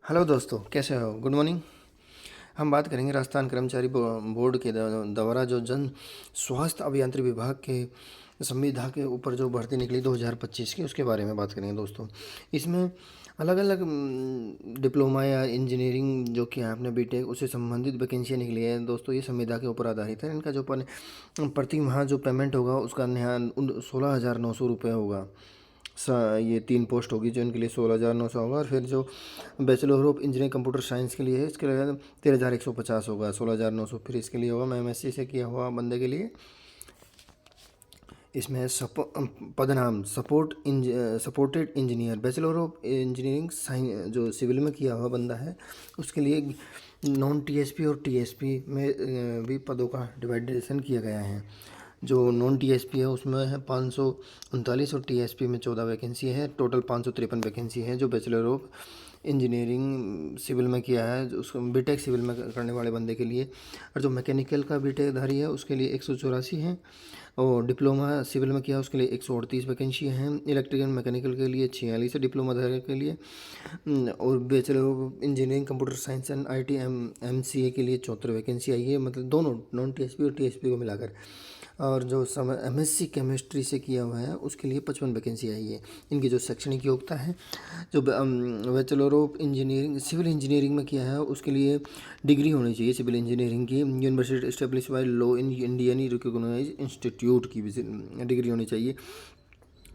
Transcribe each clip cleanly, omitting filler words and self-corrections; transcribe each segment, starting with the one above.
Hello दोस्तों, कैसे हो? Good morning. हम बात करेंगे राजस्थान कर्मचारी बोर्ड के द्वारा जो जन स्वास्थ्य अभियांत्रिकी विभाग के संविदा के ऊपर जो भर्ती निकली 2025 की, उसके बारे में बात करेंगे दोस्तों। इसमें अलग अलग डिप्लोमा या इंजीनियरिंग जो कि है आपने बीटेक, उससे संबंधित वैकेंसियाँ निकली है दोस्तों। ये संविदा के ऊपर आधारित है। इनका जो प्रति माह जो पेमेंट होगा उसका 16,900 रुपये होगा। ये 3 पोस्ट होगी जो इनके लिए 16,900 होगा। और फिर जो bachelor of engineering computer science के लिए है, इसके लिए 13,150 होगा। 16,900 फिर इसके लिए होगा एमएससी से किया हुआ बंदे के लिए। इसमें पद नाम supported engineer, bachelor of engineering science जो सिविल में किया हुआ बंदा है उसके लिए नॉन टीएसपी और टीएसपी में भी पदों का डिवाइडेशन किया गया है। जो नॉन टीएसपी है उसमें है 539 और टीएसपी में 14 वैकेंसी है। टोटल 553 वैकेंसी है जो बैचलर ऑफ इंजीनियरिंग सिविल में किया है, जो उसको बीटेक सिविल में करने वाले बंदे के लिए। और जो मैकेनिकल का बीटेक धारी है उसके लिए 184 हैं। और डिप्लोमा सिविल में किया उसके लिए 138 वैकेंसी हैं। इलेक्ट्रिकल मैकेनिकल के लिए 46 है डिप्लोमा धारी के लिए। और bachelor of engineering computer science and IT MCA के लिए 74 वैकेंसी आई है, मतलब दोनों नॉन टीएसपी और टीएसपी को मिलाकर। और जो एमएससी केमिस्ट्री से किया हुआ है उसके लिए 55 वैकेंसी आई है। इनकी जो शैक्षणिक योग्यता है, जो bachelor of engineering civil engineering में किया है उसके लिए डिग्री होनी चाहिए सिविल इंजीनियरिंग की, university establish by law in Indian recognise institute की डिग्री होनी चाहिए।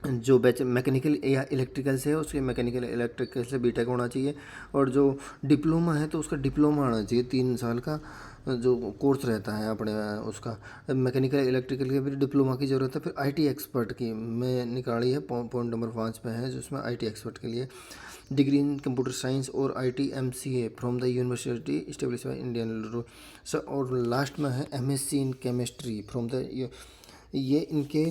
जो मैकेनिकल या इलेक्ट्रिकल से है उसके मैकेनिकल इलेक्ट्रिकल से बीटेक होना चाहिए। और जो डिप्लोमा है तो उसका डिप्लोमा होना चाहिए, 3 साल का जो कोर्स रहता है अपने उसका। मैकेनिकल इलेक्ट्रिकल के भी डिप्लोमा की ज़रूरत है। फिर आईटी एक्सपर्ट की मैं निकाली है, पॉइंट नंबर 5 पे है, जिसमें आईटी एक्सपर्ट के लिए डिग्री इन कंप्यूटर साइंस और IT MCA from the university establish by Indian sir. और लास्ट में है MSc in chemistry from the ये इनके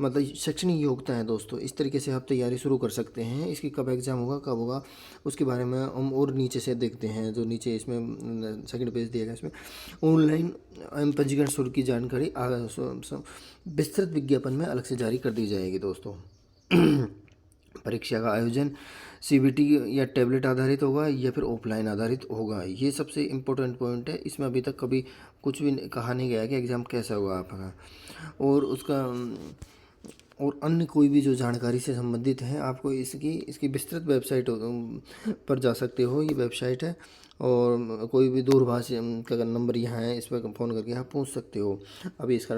मतलब शैक्षणिक योग्यता है दोस्तों। इस तरीके से आप तैयारी शुरू कर सकते हैं। इसकी कब एग्ज़ाम होगा, कब होगा, उसके बारे में हम और नीचे से देखते हैं। जो नीचे इसमें सेकंड पेज दिया गया, इसमें ऑनलाइन पंजीकरण शुल्क की जानकारी विस्तृत विज्ञापन में अलग से जारी कर दी जाएगी दोस्तों। परीक्षा का आयोजन सीबीटी या टैबलेट आधारित होगा या फिर ऑफलाइन आधारित होगा, ये सबसे इम्पोर्टेंट पॉइंट है। इसमें अभी तक कभी कुछ भी कहा नहीं गया कि एग्ज़ाम कैसा होगा आपका। और उसका और अन्य कोई भी जो जानकारी से संबंधित है आपको इसकी विस्तृत वेबसाइट पर जा सकते हो। ये वेबसाइट है और कोई भी दूरभाष का नंबर यहाँ है, इस पर फ़ोन करके आप पूछ सकते हो। अभी इसका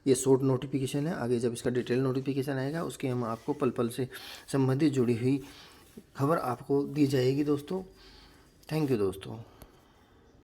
ये शॉर्ट नोटिफिकेशन है, आगे जब इसका डिटेल नोटिफिकेशन आएगा उसके हम आपको पल पल से संबंधित जुड़ी हुई खबर आपको दी जाएगी दोस्तों। थैंक यू दोस्तों।